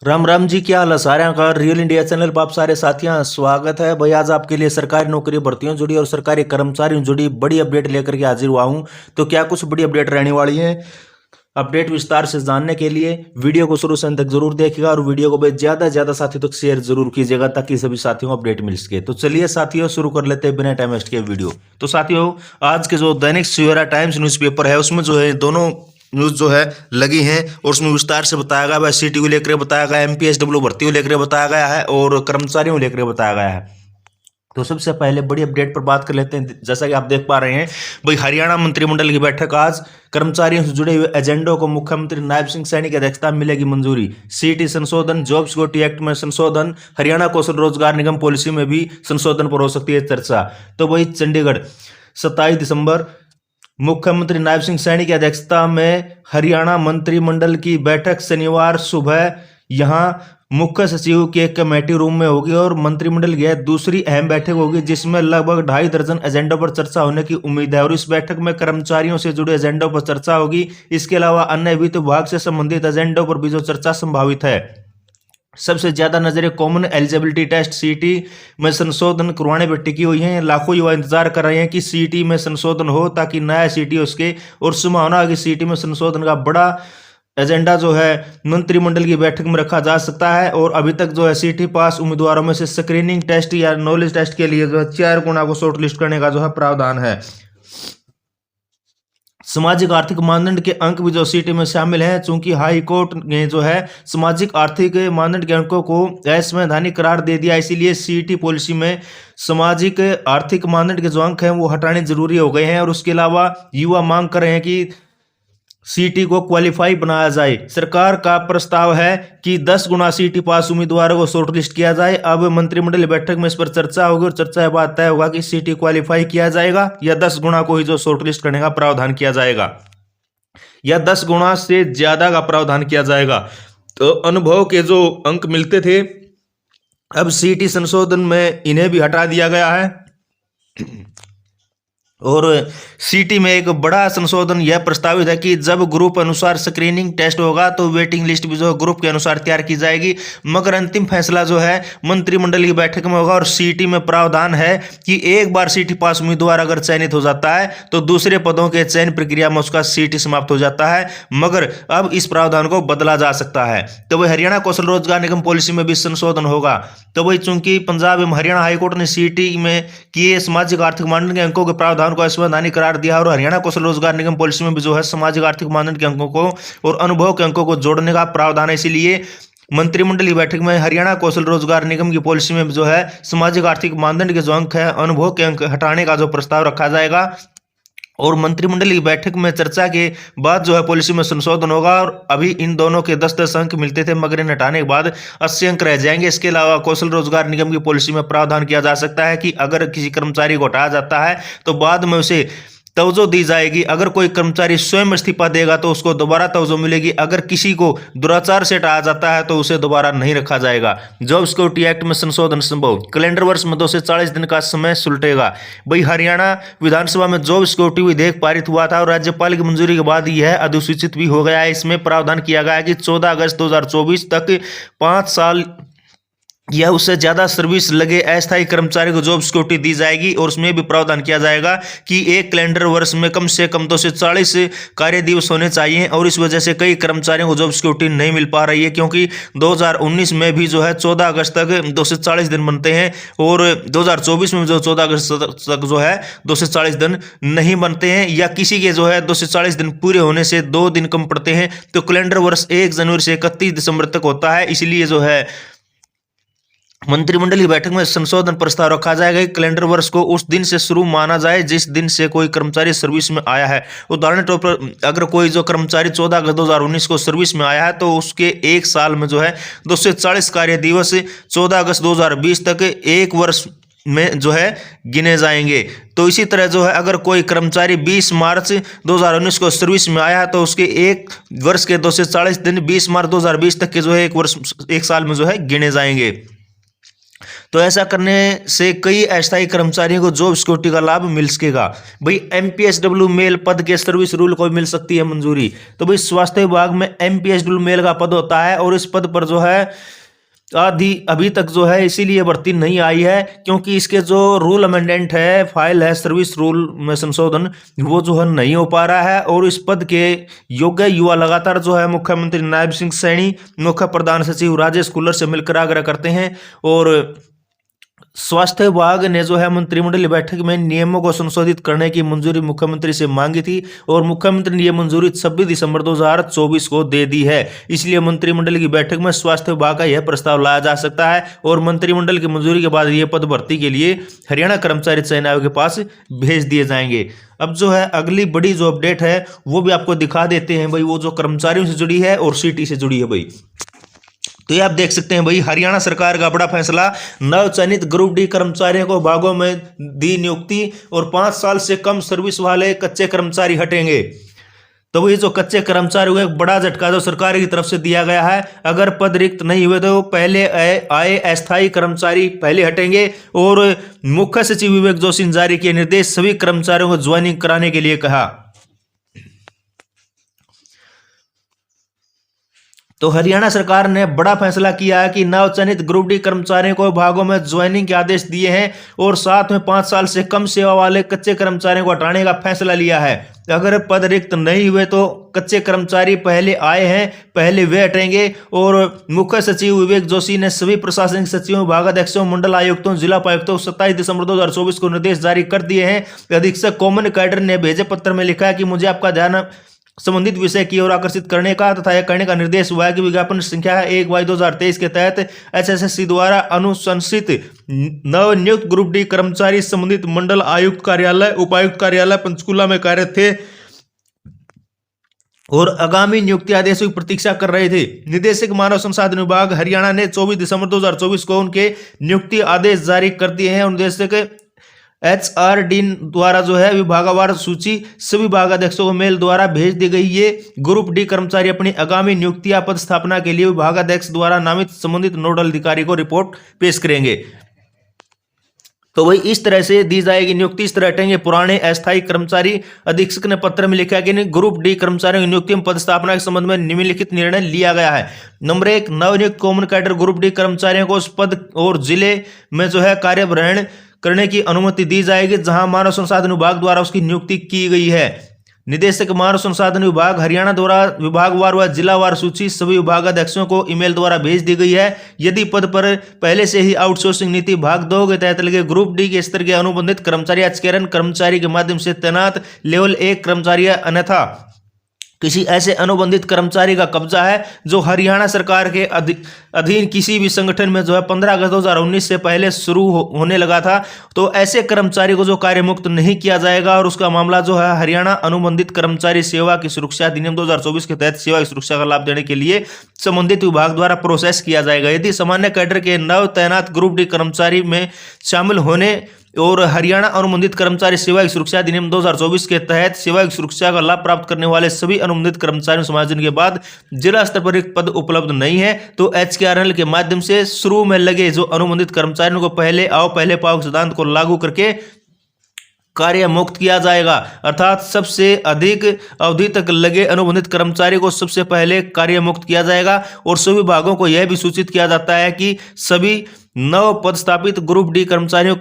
राम राम जी, क्या हाल है सारे का। रियल इंडिया चैनल पर आप सारे साथियों स्वागत है भाई। आज आपके लिए सरकारी नौकरी भर्तियों जुड़ी और सरकारी कर्मचारियों जुड़ी बड़ी अपडेट लेकर के हाजिर हुआ हूं। तो क्या कुछ बड़ी अपडेट रहने वाली है। अपडेट विस्तार से जानने के लिए वीडियो को शुरू से अंत तक जरूर देखिएगा और वीडियो को ज्यादा से ज्यादा साथियों तक शेयर जरूर कीजिएगा ताकि सभी साथियों को अपडेट मिल सके। तो चलिए साथियों शुरू कर लेते हैं बिना टाइम वेस्ट किए वीडियो। तो साथियों, आज के जो दैनिक सवेरा टाइम्स न्यूज़पेपर है उसमें जो है दोनों न्यूज जो है लगी हैं और उसमें विस्तार से बताया गया है। सीटी को लेकर बताया गया है, एमपीएसडब्ल्यू भर्ती को लेकर बताया गया है और कर्मचारियों को लेकर बताया गया है। तो सबसे पहले बड़ी अपडेट पर बात कर लेते हैं। जैसा कि आप देख पा रहे हैं भाई, हरियाणा मंत्रिमंडल की बैठक आज। कर्मचारियों से जुड़े हुए एजेंडों को मुख्यमंत्री नायब सिंह सैनी की अध्यक्षता में मिलेगी मंजूरी। सीटी संशोधन, जॉब सिक्योरिटी एक्ट में संशोधन, हरियाणा कौशल रोजगार निगम पॉलिसी में भी संशोधन पर हो सकती है चर्चा। तो वही चंडीगढ़ 27 दिसंबर मुख्यमंत्री नायब सिंह सैनी की अध्यक्षता में हरियाणा मंत्रिमंडल की बैठक शनिवार सुबह यहां मुख्य सचिव के कमेटी रूम में होगी और मंत्रिमंडल की दूसरी अहम बैठक होगी जिसमें लगभग 2.5 दर्जन एजेंडों पर चर्चा होने की उम्मीद है और इस बैठक में कर्मचारियों से जुड़े एजेंडों पर चर्चा होगी। इसके अलावा अन्य वित्त विभाग से संबंधित एजेंडों पर भी जो चर्चा संभावित है। सबसे ज्यादा नजरें कॉमन एलिजिबिलिटी टेस्ट सीटी में संशोधन करवाने पर टिकी हुई हैं। लाखों युवा इंतजार कर रहे हैं कि सीटी में संशोधन हो ताकि नया सीटी उसके और संभावना है कि सीटी में संशोधन का बड़ा एजेंडा जो है मंत्रिमंडल की बैठक में रखा जा सकता है। और अभी तक जो है सीटी पास उम्मीदवारों में से स्क्रीनिंग टेस्ट या नॉलेज टेस्ट के लिए जो है 4 गुना को शॉर्ट लिस्ट करने का जो है प्रावधान है। सामाजिक आर्थिक मानदंड के अंक भी जो सीटी में शामिल हैं। चूंकि हाई कोर्ट ने जो है सामाजिक आर्थिक मानदंड के अंकों को असंवैधानिक करार दे दिया, इसीलिए सीटी पॉलिसी में सामाजिक आर्थिक मानदंड के जो अंक हैं वो हटाने जरूरी हो गए हैं। और उसके अलावा युवा मांग कर रहे हैं कि सीटी को क्वालिफाई बनाया जाए। सरकार का प्रस्ताव है कि 10 गुना सीटी पास उम्मीदवारों को शॉर्टलिस्ट किया जाए। अब मंत्रिमंडल बैठक में इस पर चर्चा होगी और चर्चा के बाद तय होगा कि सीटी क्वालिफाई किया जाएगा या 10 गुना को ही जो शॉर्टलिस्ट करने का प्रावधान किया जाएगा या 10 गुना से ज्यादा का प्रावधान किया जाएगा। तो अनुभव के जो अंक मिलते थे अब सीटी संशोधन में इन्हें भी हटा दिया गया है। और सीटी में एक बड़ा संशोधन यह प्रस्तावित है कि जब ग्रुप अनुसार स्क्रीनिंग टेस्ट होगा तो वेटिंग लिस्ट भी जो ग्रुप के अनुसार तैयार की जाएगी। मगर अंतिम फैसला जो है मंत्रिमंडल की बैठक में होगा। और सीटी में प्रावधान है कि एक बार सीटी पास उम्मीदवार अगर चयनित हो जाता है तो दूसरे पदों के चयन प्रक्रिया में उसका सीटी समाप्त हो जाता है। मगर अब इस प्रावधान को बदला जा सकता है। तो वही हरियाणा कौशल रोजगार निगम पॉलिसी में भी संशोधन होगा। तो वही चूंकि पंजाब एवं हरियाणा हाईकोर्ट ने सीटी में किए सामाजिक आर्थिक मानदंड के अंकों के प्रावधान को असंवैधानिक करार दिया और हरियाणा कौशल रोजगार निगम पॉलिसी में भी जो है सामाजिक आर्थिक मानदंड के अंकों को और अनुभव के अंकों को जोड़ने का प्रावधान है। इसीलिए मंत्रिमंडल की बैठक में हरियाणा कौशल रोजगार निगम की पॉलिसी में जो है सामाजिक आर्थिक मानदंड के जो अंक है, अनुभव के अंक हटाने का जो प्रस्ताव रखा जाएगा। और मंत्रिमंडल की बैठक में चर्चा के बाद जो है पॉलिसी में संशोधन होगा। और अभी इन दोनों के 10-10 अंक मिलते थे मगर इन्हें हटाने के बाद 80 अंक रह जाएंगे। इसके अलावा कौशल रोजगार निगम की पॉलिसी में प्रावधान किया जा सकता है कि अगर किसी कर्मचारी को हटाया जाता है तो बाद में उसे तवज्जो दी जाएगी। अगर कोई कर्मचारी स्वयं इस्तीफा देगा तो उसको दोबारा तवज्जो मिलेगी। अगर किसी को दुराचार से हटाया जाता है तो उसे दोबारा नहीं रखा जाएगा। जॉब सिक्योरिटी एक्ट में संशोधन संभव, कैलेंडर वर्ष में 2 से 40 दिन का समय सुलटेगा। भाई हरियाणा विधानसभा में जॉब सिक्योरिटी विधेयक पारित हुआ था और राज्यपाल की मंजूरी के बाद यह अधिसूचित भी हो गया है। इसमें प्रावधान किया गया है कि 14 अगस्त 2024 तक 5 साल या उससे ज्यादा सर्विस लगे अस्थायी कर्मचारी को जॉब सिक्योरिटी दी जाएगी। और उसमें भी प्रावधान किया जाएगा कि एक कैलेंडर वर्ष में कम से कम 2 से 40 कार्य दिवस होने चाहिए। और इस वजह से कई कर्मचारियों को जॉब सिक्योरिटी नहीं मिल पा रही है क्योंकि 2019 में भी जो है 14 अगस्त तक 2 से 40 दिन बनते हैं और 2024 में जो 14 अगस्त तक जो है 2 से 40 दिन नहीं बनते हैं या किसी के जो है 2 से 40 दिन पूरे होने से 2 दिन कम पड़ते हैं। तो कैलेंडर वर्ष 1 जनवरी से 31 दिसंबर तक होता है। इसलिए जो है मंत्रिमंडल की बैठक में संशोधन प्रस्ताव रखा जाएगा कि कैलेंडर वर्ष को उस दिन से शुरू माना जाए जिस दिन से कोई कर्मचारी सर्विस में आया है। उदाहरण के तौर पर अगर कोई जो कर्मचारी 14 अगस्त 2019 को सर्विस में आया है तो उसके एक साल में जो है 2 से 40 कार्य दिवस 14 अगस्त 2020 तक एक वर्ष में जो है गिने जाएंगे। तो इसी तरह जो है अगर कोई कर्मचारी 20 मार्च 2019 को सर्विस में आया है तो उसके एक वर्ष के 2 से 40 दिन 20 मार्च 2020 तक के जो है एक साल में जो है गिने जाएंगे। तो ऐसा करने से कई अस्थायी कर्मचारियों को जॉब सिक्योरिटी का लाभ मिल सकेगा। भाई एमपीएसडब्ल्यू मेल पद के सर्विस रूल को मिल सकती है मंजूरी। तो भाई स्वास्थ्य विभाग में एमपीएसडब्ल्यू मेल का पद होता है और इस पद पर जो है आदि अभी तक जो है इसीलिए भर्ती नहीं आई है क्योंकि इसके जो रूल अमेंडमेंट है, फाइल है, सर्विस रूल में संशोधन, वो जो है नहीं हो पा रहा है। और इस पद के योग्य युवा लगातार जो है मुख्यमंत्री नायब सिंह सैनी, मुख्य प्रधान सचिव राजेश कुल्लर से मिलकर आग्रह करते हैं। और स्वास्थ्य विभाग ने जो है मंत्रिमंडलीय बैठक में नियमों को संशोधित करने की मंजूरी मुख्यमंत्री से मांगी थी और मुख्यमंत्री ने यह मंजूरी 26 दिसंबर 2024 को दे दी है। इसलिए मंत्रिमंडल की बैठक में स्वास्थ्य विभाग का यह प्रस्ताव लाया जा सकता है और मंत्रिमंडल की मंजूरी के बाद यह पद भर्ती के लिए हरियाणा कर्मचारी चयन आयोग के पास भेज दिए जाएंगे। अब जो है अगली बड़ी जो अपडेट है वो भी आपको दिखा देते हैं भाई, वो जो कर्मचारियों से जुड़ी है और सीटी से जुड़ी है भाई। तो ये आप देख सकते हैं भाई, हरियाणा सरकार का बड़ा फैसला, नवचयनित ग्रुप डी कर्मचारियों को विभागों में दी नियुक्ति और 5 साल से कम सर्विस वाले कच्चे कर्मचारी हटेंगे। तो वही जो कच्चे कर्मचारी हुए, बड़ा झटका जो सरकार की तरफ से दिया गया है। अगर पद रिक्त नहीं हुए तो पहले आए अस्थायी कर्मचारी पहले हटेंगे। और मुख्य सचिव विवेक जोशी ने जारी किए निर्देश, सभी कर्मचारियों को ज्वाइनिंग कराने के लिए कहा। तो हरियाणा सरकार ने बड़ा फैसला किया है कि नवचयनित ग्रुप डी कर्मचारियों को विभागों में ज्वाइनिंग के आदेश दिए हैं और साथ में 5 साल से कम सेवा वाले कच्चे कर्मचारियों को हटाने का फैसला लिया है। अगर पद रिक्त नहीं हुए तो कच्चे कर्मचारी पहले आए हैं पहले वे हटेंगे। और मुख्य सचिव विवेक जोशी ने सभी प्रशासनिक सचिवों, विभागाध्यक्षों, मंडल आयुक्तों, जिला उपायुक्तों 27 दिसंबर 2024 को निर्देश जारी कर दिए हैं। अधीक्षक कॉमन कैडर ने भेजे पत्र में लिखा है कि मुझे आपका ध्यान संबंधित विषय की ओर आकर्षित करने का तथा यह करने का निर्देश हुआ है कि विज्ञापन संख्या 1/2023 के तहत एचएसएससी द्वारा अनुशंसित नवनियुक्त ग्रुप डी कर्मचारी संबंधित मंडल आयुक्त कार्यालय, उपायुक्त कार्यालय पंचकूला में कार्यरत थे और आगामी नियुक्ति आदेशों की प्रतीक्षा कर रहे थे। निदेशक मानव संसाधन विभाग हरियाणा ने 24 दिसंबर 2024 को उनके नियुक्ति आदेश जारी कर दिए हैं। निदेशक HRD द्वारा जो है विभागवार सूची सभी विभागाध्यक्षों को मेल द्वारा भेज दी गई। ये ग्रुप डी कर्मचारी अपनी आगामी नियुक्ति या पद स्थापना के लिए विभागाध्यक्ष द्वारा नामित संबंधित नोडल अधिकारी को रिपोर्ट पेश करेंगे। तो वही इस तरह से दी जाएगी नियुक्ति, इस तरह हटेंगे पुराने अस्थायी कर्मचारी। अधीक्षक ने पत्र में लिखा कि ग्रुप डी कर्मचारियों की नियुक्ति में पद स्थापना के संबंध में निम्नलिखित निर्णय लिया गया है। नंबर 1, नवनियुक्त कॉमन कैडर ग्रुप डी कर्मचारियों को उस पद और जिले में जो है कार्यग्रहण करने की अनुमति दी जाएगी जहां मानव संसाधन विभाग द्वारा उसकी नियुक्ति की गई है। निदेशक मानव संसाधन विभाग हरियाणा द्वारा विभागवार व जिलावार सूची सभी विभागाध्यक्षों को ईमेल द्वारा भेज दी गई है। यदि पद पर पहले से ही आउटसोर्सिंग नीति भाग 2 के तहत लगे ग्रुप डी के स्तर के अनुबंधित कर्मचारी या चयन कर्मचारी के माध्यम से तैनात लेवल 1 कर्मचारी है, अन्यथा किसी ऐसे अनुबंधित कर्मचारी का कब्जा है जो हरियाणा सरकार के अधीन किसी भी संगठन में जो है 15 अगस्त 2019 से पहले शुरू होने लगा था, तो ऐसे कर्मचारी को जो कार्य मुक्त नहीं किया जाएगा और उसका मामला जो है हरियाणा अनुबंधित कर्मचारी सेवा की सुरक्षा अधिनियम 2024 के तहत सेवा की सुरक्षा का लाभ देने के लिए संबंधित विभाग द्वारा प्रोसेस किया जाएगा। यदि सामान्य कैडर के नव तैनात ग्रुप डी कर्मचारी में शामिल होने और हरियाणा अनुबंधित कर्मचारी सेवा की सुरक्षा अधिनियम 2024 के तहत सेवा की सुरक्षा का लाभ प्राप्त करने वाले सभी अनुबंधित कर्मचारियों समायोजन के बाद जिला स्तर पर एक पद उपलब्ध नहीं है तो HKRNL के माध्यम से शुरू में लगे जो अनुबंधित कर्मचारियों को पहले आओ पहले पाओ सिद्धांत को लागू करके कार्य मुक्त किया जाएगा। अर्थात सबसे अधिक अवधि तक लगे अनुबंधित कर्मचारी को सबसे पहले कार्य मुक्त किया जाएगा। और सभी विभागों को यह भी सूचित किया जाता है कि सभी नव पदस्थापित ग्रुप डी कर्मचारियों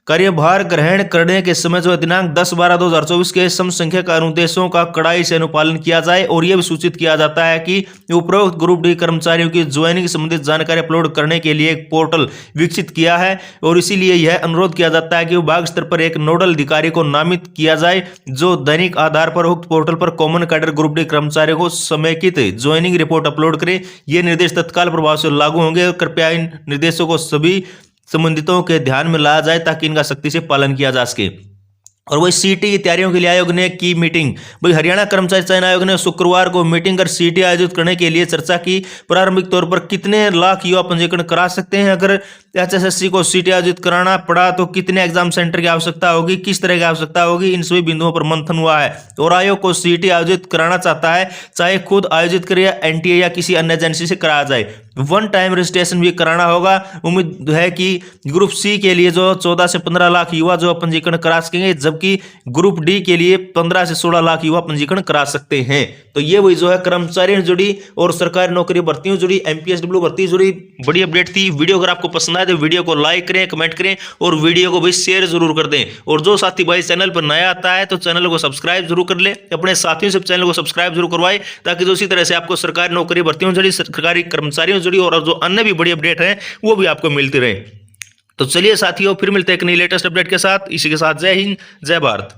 कार्यभार ग्रहण करने के समय जो दिनांक 10/12/2024 के सम संख्यक अनुदेशों का कड़ाई से अनुपालन किया जाए। और यह भी सूचित किया जाता है कि उपरोक्त ग्रुप डी कर्मचारियों की ज्वाइनिंग संबंधित जानकारी अपलोड करने के लिए एक पोर्टल विकसित किया है और इसीलिए यह अनुरोध किया जाता है कि विभाग स्तर पर एक नोडल अधिकारी को नामित किया जाए जो दैनिक आधार पर उक्त पोर्टल पर कॉमन कैडर ग्रुप डी कर्मचारियों को समेकित ज्वाइनिंग रिपोर्ट अपलोड करे। ये निर्देश तत्काल प्रभाव से लागू होंगे और कृपया इन निर्देशों को सभी संबंधितों के ध्यान में लाया जाए ताकि इनका सख्ती से पालन किया जा सके। और वही सीटी की तैयारियों के लिए आयोग ने की मीटिंग। भाई हरियाणा कर्मचारी चयन आयोग ने शुक्रवार को मीटिंग कर सीटी आयोजित करने के लिए चर्चा की। प्रारंभिक तौर पर कितने लाख युवा पंजीकरण करा सकते हैं, अगर HSSC को सीटी आयोजित कराना पड़ा तो कितने एग्जाम सेंटर की आवश्यकता होगी, किस तरह की आवश्यकता होगी, इन सभी बिंदुओं पर मंथन हुआ है। और आयोग को सीटी आयोजित कराना चाहता है चाहे खुद आयोजित करे या NTA या किसी अन्य एजेंसी से कराया जाए। वन टाइम रजिस्ट्रेशन भी कराना होगा। उम्मीद है कि ग्रुप सी के लिए जो 14 से 15 लाख युवा जो पंजीकरण करा सकेंगे, जबकि ग्रुप डी के लिए 15 से 16 लाख युवा पंजीकरण करा सकते हैं। तो ये वही जो है कर्मचारियों जुड़ी और सरकारी नौकरी भर्तियों जुड़ी, एमपीएसडब्ल्यू भर्ती जुड़ी बड़ी अपडेट थी। वीडियो अगर आपको पसंद आए तो वीडियो को लाइक करें, कमेंट करें और वीडियो को भी शेयर जरूर कर दें। और जो साथी भाई चैनल पर नया आता है तो चैनल को सब्सक्राइब जरूर कर ले, अपने साथियों से चैनल को सब्सक्राइब जरूर करवाए, ताकि जो इसी तरह से आपको सरकारी नौकरी भर्तियों जुड़ी, सरकारी कर्मचारियों जुड़ी और जो अन्य भी बड़ी अपडेट है वो भी आपको मिलती रहे। तो चलिए साथियों, फिर मिलते हैं एक नई लेटेस्ट अपडेट के साथ। इसी के साथ जय हिंद, जय भारत।